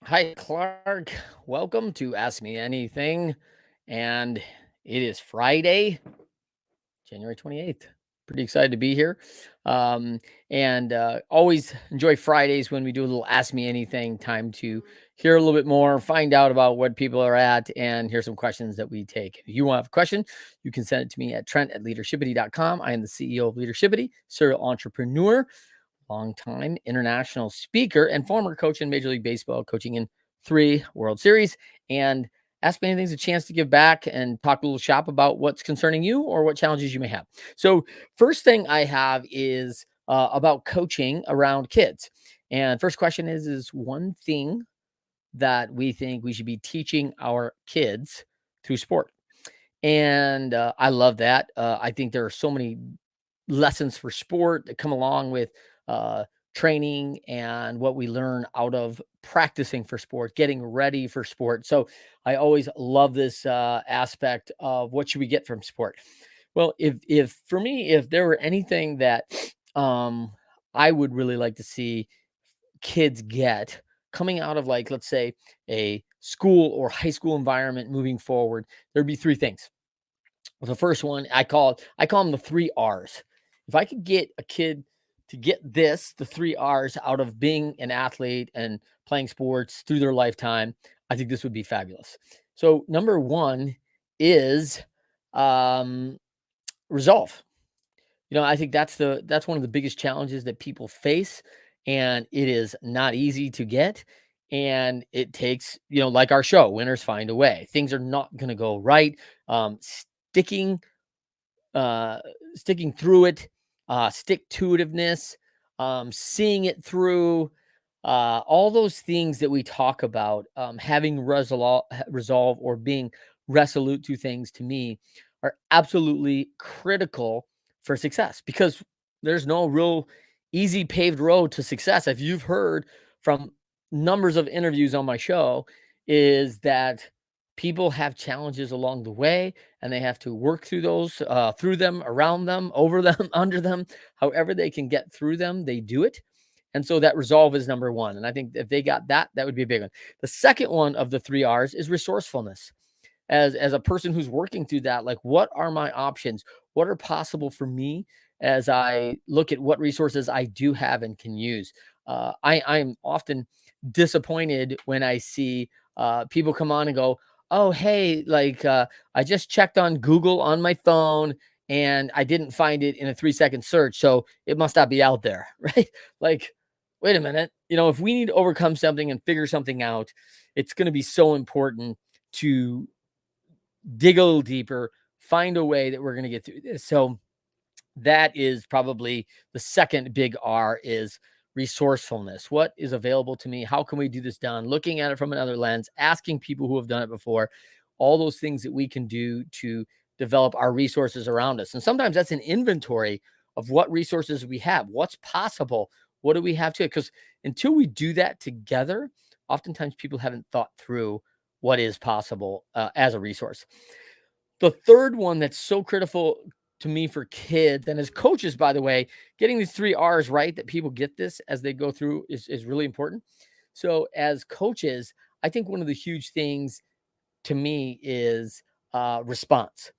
Hi, Clark. Welcome to Ask Me Anything. And it is Friday, January 28th. Pretty excited to be here. And always enjoy Fridays when we do a little Ask Me Anything time to hear a little bit more, find out about what people are at, and hear some questions that we take. If you want to have a question, you can send it to me at Trent@leadershipity.com. I am the CEO of Leadershipity, serial entrepreneur, longtime international speaker, and former coach in Major League Baseball, coaching in 3 World Series. And Ask Me Anything's a chance to give back and talk a little shop about what's concerning you or what challenges you may have. So, first thing I have is about coaching around kids. And first question is one thing that we think we should be teaching our kids through sport. And I love that. I think there are so many lessons for sport that come along with uh, training and what we learn out of practicing for sport, getting ready for sport. So I always love this aspect of what should we get from sport. Well, if for me, if there were anything that um, I would really like to see kids get coming out of, like, let's say, a school or high school environment moving forward, there'd be three things. The first one I call them the 3 R's. If I could get a kid to get the 3 R's out of being an athlete and playing sports through their lifetime, I think this would be fabulous. So number 1 is um, resolve. I think that's one of the biggest challenges that people face, and it is not easy to get. And it takes, like our show, winners find a way. Things are not going to go right. Sticking uh, sticking through it, stick to itiveness, seeing it through, all those things that we talk about, having resolve or being resolute to things, to me, are absolutely critical for success, because there's no real easy paved road to success. If you've heard from numbers of interviews on my show, is that people have challenges along the way, and they have to work through those, through them, around them, over them, under them, however they can get through them, they do it. And so that resolve is number one. And I think if they got that, that would be a big one. The second one of the 3 R's is resourcefulness. As a person who's working through that, like, what are my options? What are possible for me as I look at what resources I do have and can use? I'm often disappointed when I see people come on and go, "Oh, hey, like, I just checked on Google on my phone and I didn't find it in a 3-second search, so it must not be out there," right? Like, wait a minute. If we need to overcome something and figure something out, it's going to be so important to dig a little deeper, find a way that we're going to get through this. So that is probably the second big R, is resourcefulness. What is available to me? How can we do this done? Looking at it from another lens, asking people who have done it before, all those things that we can do to develop our resources around us. And sometimes that's an inventory of what resources we have, what's possible, what do we have to, because until we do that together, oftentimes people haven't thought through what is possible as a resource. The third one that's so critical to me for kids and as coaches, by the way, getting these 3 R's right, that people get this as they go through, is really important. So as coaches, I think one of the huge things to me is response.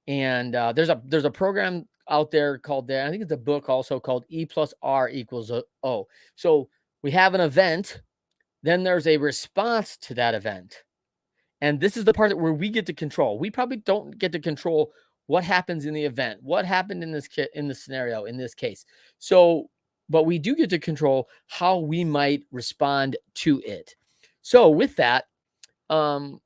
And there's a program out there called there. I think it's a book also called E plus R equals O. So we have an event, then there's a response to that event. And this is the part where we get to control. We probably don't get to control what happens in the event, what happened in this scenario, in this case. So, but we do get to control how we might respond to it. So, with that, um,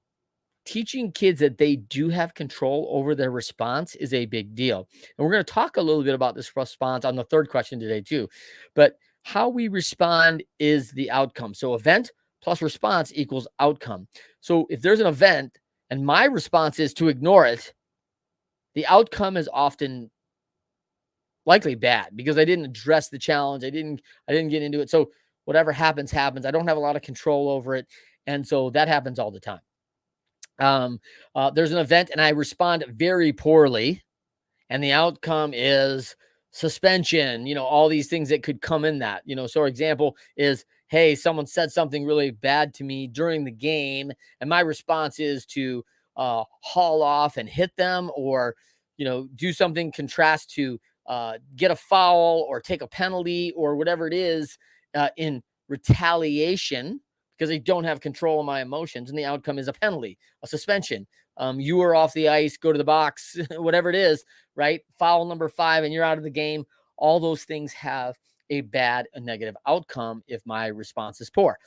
teaching kids that they do have control over their response is a big deal. And we're going to talk a little bit about this response on the third question today, too. But how we respond is the outcome. So, event plus response equals outcome. So, if there's an event and my response is to ignore it, the outcome is often likely bad, because I didn't address the challenge. I didn't get into it. So, whatever happens, happens. I don't have a lot of control over it. And so that happens all the time. There's an event and I respond very poorly, and the outcome is suspension, all these things that could come in that. So, example is, hey, someone said something really bad to me during the game, and my response is to haul off and hit them, or do something contrast to get a foul or take a penalty or whatever it is in retaliation, because I don't have control of my emotions, and the outcome is a penalty, a suspension. You are off the ice, go to the box, whatever it is, right? Foul number 5, and you're out of the game. All those things have a bad, a negative outcome if my response is poor.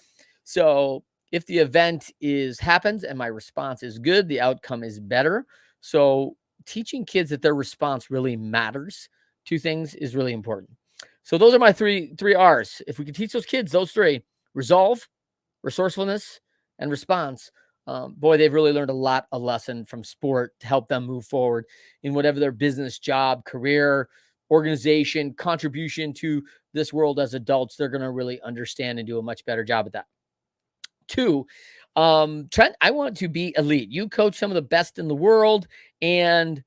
So if the event happens and my response is good, the outcome is better. So teaching kids that their response really matters to things is really important. So those are my three R's. If we can teach those kids those 3: resolve, resourcefulness, and response, boy, they've really learned a lesson from sport to help them move forward in whatever their business, job, career, organization, contribution to this world as adults. They're going to really understand and do a much better job at that. 2, Trent, I want to be elite. You coach some of the best in the world, and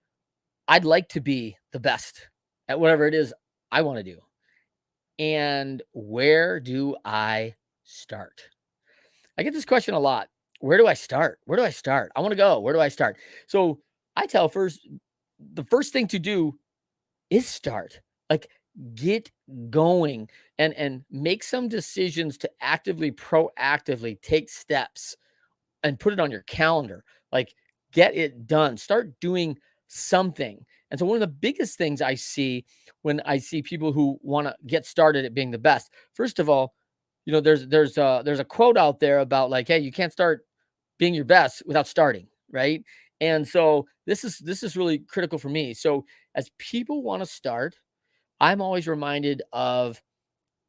I'd like to be the best at whatever it is I want to do. And where do I start? I get this question a lot. Where do I start? Where do I start? I want to go. Where do I start? So I tell the first thing to do is start. Like, get going and make some decisions to actively, proactively take steps and put it on your calendar. Like, get it done. Start doing something. And so one of the biggest things I see when I see people who want to get started at being the best, first of all, there's a quote out there about, like, hey, you can't start being your best without starting, right? And so this is really critical for me. So as people want to start, I'm always reminded of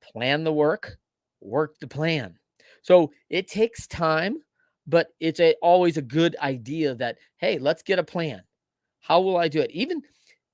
plan the work, work the plan. So it takes time, but it's always a good idea that, hey, let's get a plan. How will I do it? Even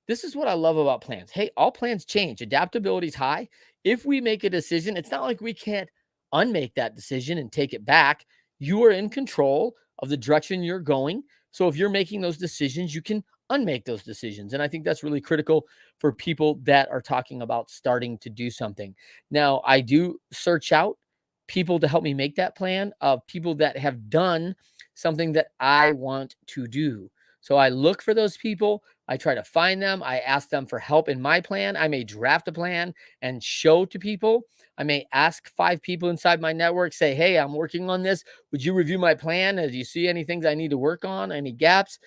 this is what I love about plans. Hey, all plans change. Adaptability is high. If we make a decision, it's not like we can't unmake that decision and take it back. You are in control of the direction you're going. So if you're making those decisions, you can unmake those decisions. And I think that's really critical for people that are talking about starting to do something. Now, I do search out people to help me make that plan, of people that have done something that I want to do. So I look for those people. I try to find them. I ask them for help in my plan. I may draft a plan and show to people. I may ask 5 people inside my network, say, hey, I'm working on this. Would you review my plan? Do you see any things I need to work on? Any gaps?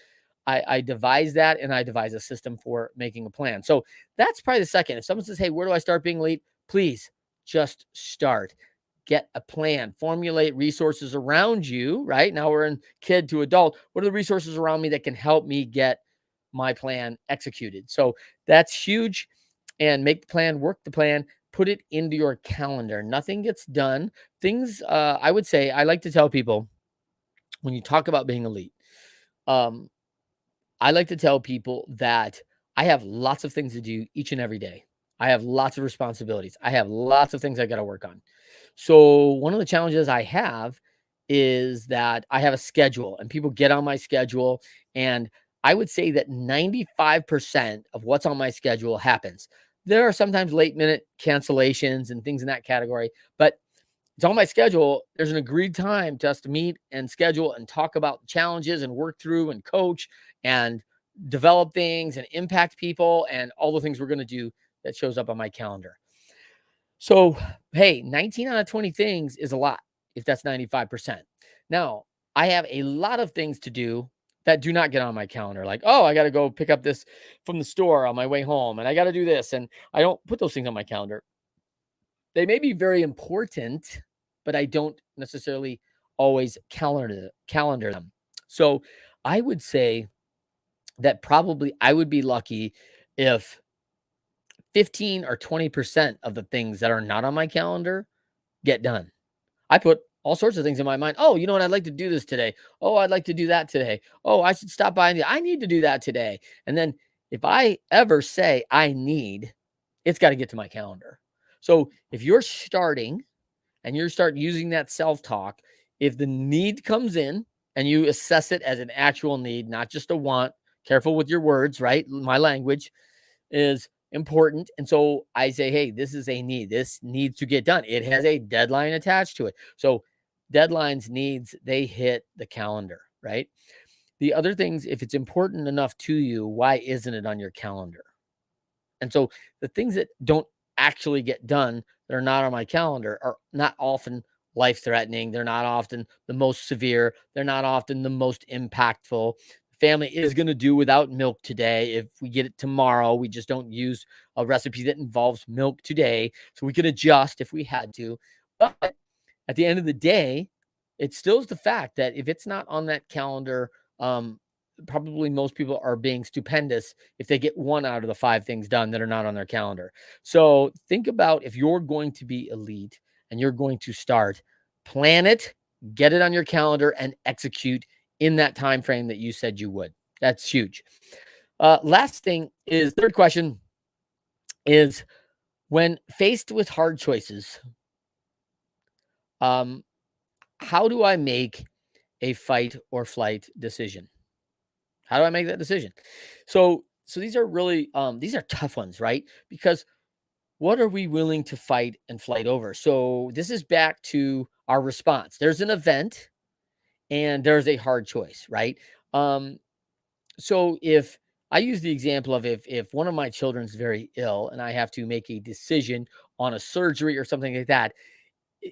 I devise that, and I devise a system for making a plan. So that's probably the second. If someone says, hey, where do I start being elite? Please just start. Get a plan, formulate resources around you, right? Now we're in kid to adult. What are the resources around me that can help me get my plan executed? So that's huge. And make the plan, work the plan, put it into your calendar. Nothing gets done. Things, I would say, I like to tell people when you talk about being elite, I like to tell people that I have lots of things to do each and every day. I have lots of responsibilities. I have lots of things I got to work on. So one of the challenges I have is that I have a schedule, and people get on my schedule, and I would say that 95% of what's on my schedule happens. There are sometimes late minute cancellations and things in that category, but it's on my schedule. There's an agreed time to us to meet and schedule and talk about challenges and work through and coach and develop things and impact people and all the things we're going to do that shows up on my calendar. So, hey, 19 out of 20 things is a lot if that's 95%. Now, I have a lot of things to do that do not get on my calendar. Like, oh, I got to go pick up this from the store on my way home, and I got to do this. And I don't put those things on my calendar. They may be very important, but I don't necessarily always calendar them. So I would say that probably I would be lucky if 15 or 20% of the things that are not on my calendar get done. I put all sorts of things in my mind. Oh, you know what? I'd like to do this today. Oh, I'd like to do that today. Oh, I should stop by. I need to do that today. And then if I ever say I need, it's got to get to my calendar. So if you're starting and you start using that self-talk, if the need comes in and you assess it as an actual need, not just a want, careful with your words, right? My language is important. And so I say, hey, this is a need. This needs to get done. It has a deadline attached to it. So deadlines, needs, they hit the calendar, right? The other things, if it's important enough to you, why isn't it on your calendar? And so the things that don't actually get done that are not on my calendar are not often life threatening. They're not often the most severe. They're not often the most impactful. Family is going to do without milk today. If we get it tomorrow, we just don't use a recipe that involves milk today. So we could adjust if we had to. But at the end of the day, it still is the fact that if it's not on that calendar, um, probably most people are being stupendous if they get one out of the five things done that are not on their calendar. So think about if you're going to be elite and you're going to start, plan it, get it on your calendar, and execute in that time frame that you said you would. That's huge. Last thing is third question is when faced with hard choices, um, how do I make a fight or flight decision? How do I make that decision? So these are really these are tough ones, right? Because what are we willing to fight and flight over? So this is back to our response. There's an event and there's a hard choice, right? Um, so if I use the example of if one of my children's very ill and I have to make a decision on a surgery or something like that,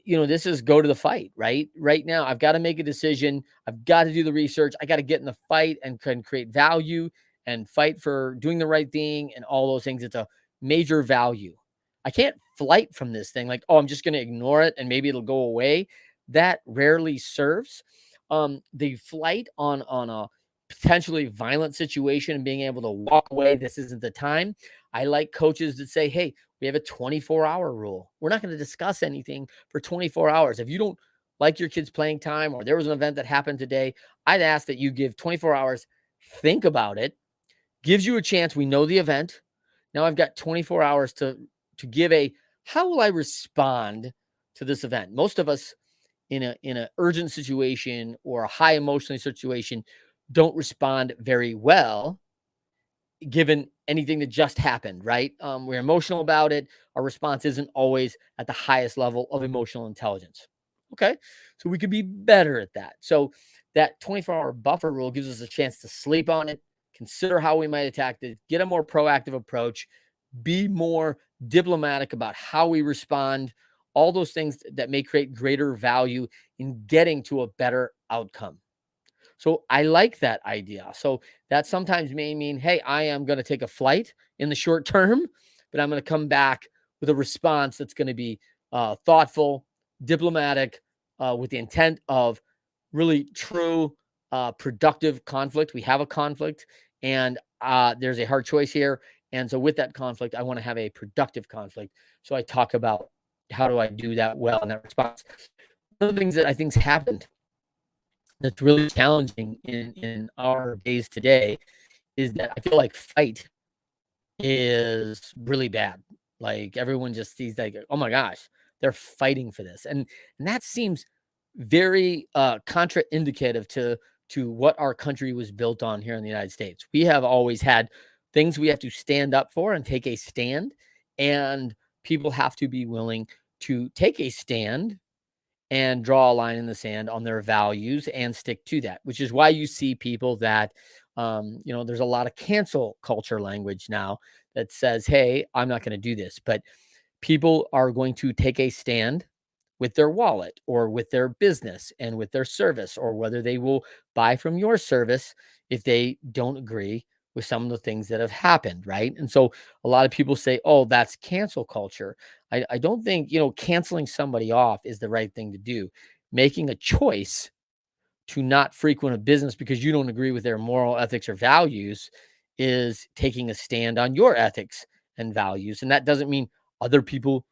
this is go to the fight, right? Right now, I've got to make a decision. I've got to do the research. I got to get in the fight and can create value and fight for doing the right thing and all those things. It's a major value. I can't flight from this thing like, oh, I'm just going to ignore it and maybe it'll go away. That rarely serves. The flight on a potentially violent situation and being able to walk away. This isn't the time. I like coaches that say, hey, we have a 24-hour rule. We're not going to discuss anything for 24 hours. If you don't like your kids' playing time or there was an event that happened today, I'd ask that you give 24 hours, think about it, gives you a chance. We know the event. Now I've got 24 hours to give a how will I respond to this event? Most of us in a urgent situation or a high emotional situation don't respond very well given anything that just happened, right? We're emotional about it. Our response isn't always at the highest level of emotional intelligence. Okay. So we could be better at that. So that 24-hour buffer rule gives us a chance to sleep on it, consider how we might attack it, get a more proactive approach, be more diplomatic about how we respond, all those things that may create greater value in getting to a better outcome. So I like that idea. So that sometimes may mean, hey, I am going to take a flight in the short term, but I'm going to come back with a response that's going to be thoughtful, diplomatic, with the intent of really true, productive conflict. We have a conflict, and there's a hard choice here. And so with that conflict, I want to have a productive conflict. So I talk about how do I do that well in that response. One of the things that I think's happened that's really challenging in our days today is that I feel like fight is really bad. Like everyone just sees like, oh my gosh, they're fighting for this. And that seems very contraindicative to what our country was built on here in the United States. We have always had things we have to stand up for and take a stand. And people have to be willing to take a stand and draw a line in the sand on their values and stick to that, which is why you see people that, there's a lot of cancel culture language now that says, hey, I'm not going to do this. But people are going to take a stand with their wallet or with their business and with their service, or whether they will buy from your service if they don't agree with some of the things that have happened. Right. And so a lot of people say, oh, that's cancel culture. I don't think, canceling somebody off is the right thing to do. Making a choice to not frequent a business because you don't agree with their moral ethics or values is taking a stand on your ethics and values. And that doesn't mean other people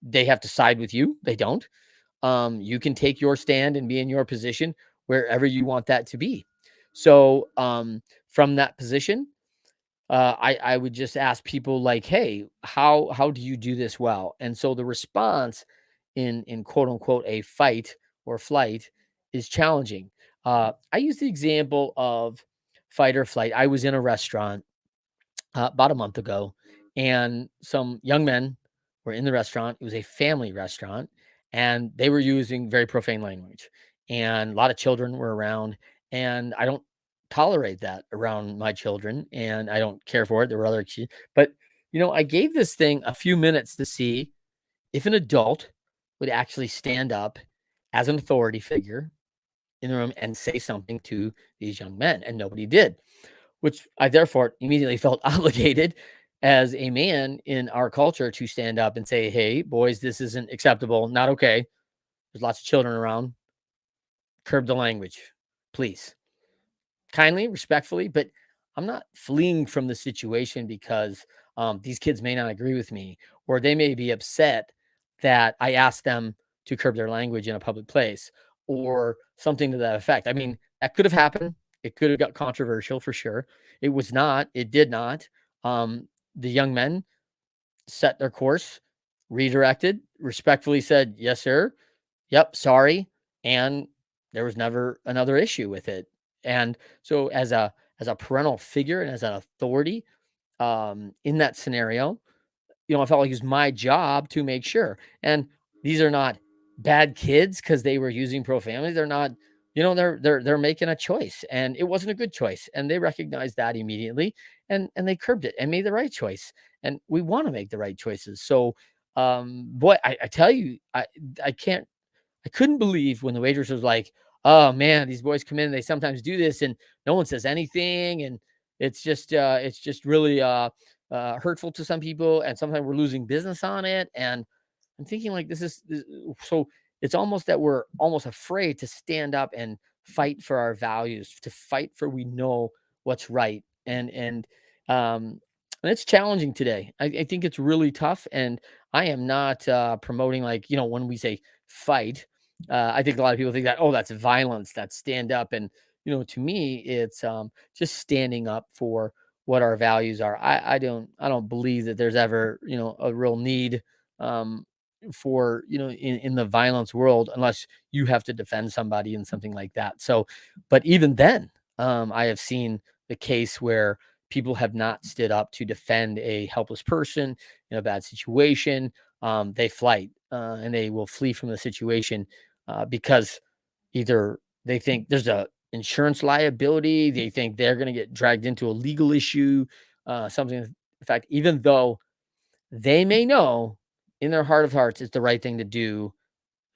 they have to side with you. They don't. You can take your stand and be in your position wherever you want that to be. So from that position, I would just ask people like, hey, how do you do this well? And so the response in quote unquote a fight or flight is challenging. I use the example of fight or flight. I was in a restaurant about a month ago, and some young men were in the restaurant. It was a family restaurant, and they were using very profane language, and a lot of children were around, and I don't tolerate that around my children, and I don't care for it. There were other kids, but I gave this thing a few minutes to see if an adult would actually stand up as an authority figure in the room and say something to these young men, and nobody did, which I therefore immediately felt obligated as a man in our culture to stand up and say, "Hey, boys, this isn't acceptable, not okay. There's lots of children around. Curb the language, please." Kindly, respectfully, but I'm not fleeing from the situation because these kids may not agree with me, or they may be upset that I asked them to curb their language in a public place, or something to that effect. I mean, that could have happened. It could have got controversial for sure. It was not. It did not. The young men set their course, redirected, respectfully said, "Yes, sir. Yep, sorry." And there was never another issue with it. And so as a parental figure and as an authority in that scenario, I felt like it was my job to make sure. And these are not bad kids because they were using profanity. They're not, they're making a choice, and it wasn't a good choice. And they recognized that immediately, and they curbed it and made the right choice. And we want to make the right choices. So boy, I tell you, I can't I couldn't believe when the waitress was like, "Oh man, these boys come in, they sometimes do this and no one says anything, and it's just really hurtful to some people, and sometimes we're losing business on it." And I'm thinking like so it's almost that we're almost afraid to stand up and fight for our values, to fight for we know what's right. And it's challenging today. I think it's really tough. And I am not promoting, like, when we say fight, I think a lot of people think that, oh, that's violence, that's stand up. And, to me, it's just standing up for what our values are. I don't believe that there's ever, a real need for, in the violence world, unless you have to defend somebody and something like that. So, but even then, I have seen the case where people have not stood up to defend a helpless person in a bad situation. They flight and they will flee from the situation because either they think there's a insurance liability, they think they're going to get dragged into a legal issue, something. In fact, even though they may know in their heart of hearts it's the right thing to do,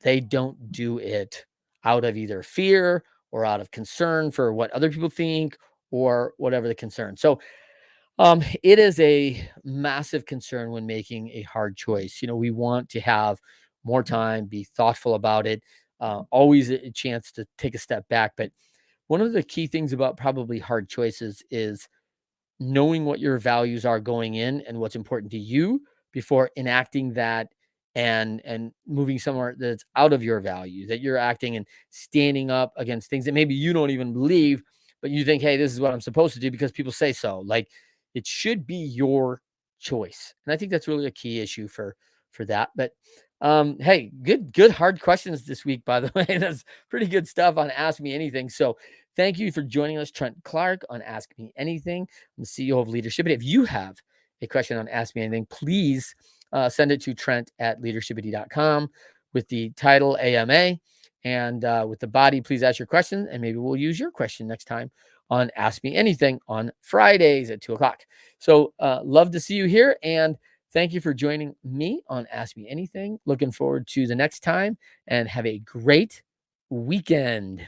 they don't do it out of either fear or out of concern for what other people think, or whatever the concern. So it is a massive concern when making a hard choice. We want to have more time, be thoughtful about it, always a chance to take a step back. But one of the key things about probably hard choices is knowing what your values are going in and what's important to you before enacting that, and moving somewhere that's out of your values, that you're acting and standing up against things that maybe you don't even believe, but you think, hey, this is what I'm supposed to do because people say so. Like, it should be your choice. And I think that's really a key issue for that. But hey, good hard questions this week, by the way. That's pretty good stuff on Ask Me Anything. So thank you for joining us, Trent Clark, on Ask Me Anything. I'm the CEO of Leadershipity. If you have a question on Ask Me Anything, please send it to Trent@leadershipity.com with the title AMA, and with the body, please ask your question, and maybe we'll use your question next time on Ask Me Anything on Fridays at 2:00. So love to see you here, and thank you for joining me on Ask Me Anything. Looking forward to the next time, and have a great weekend.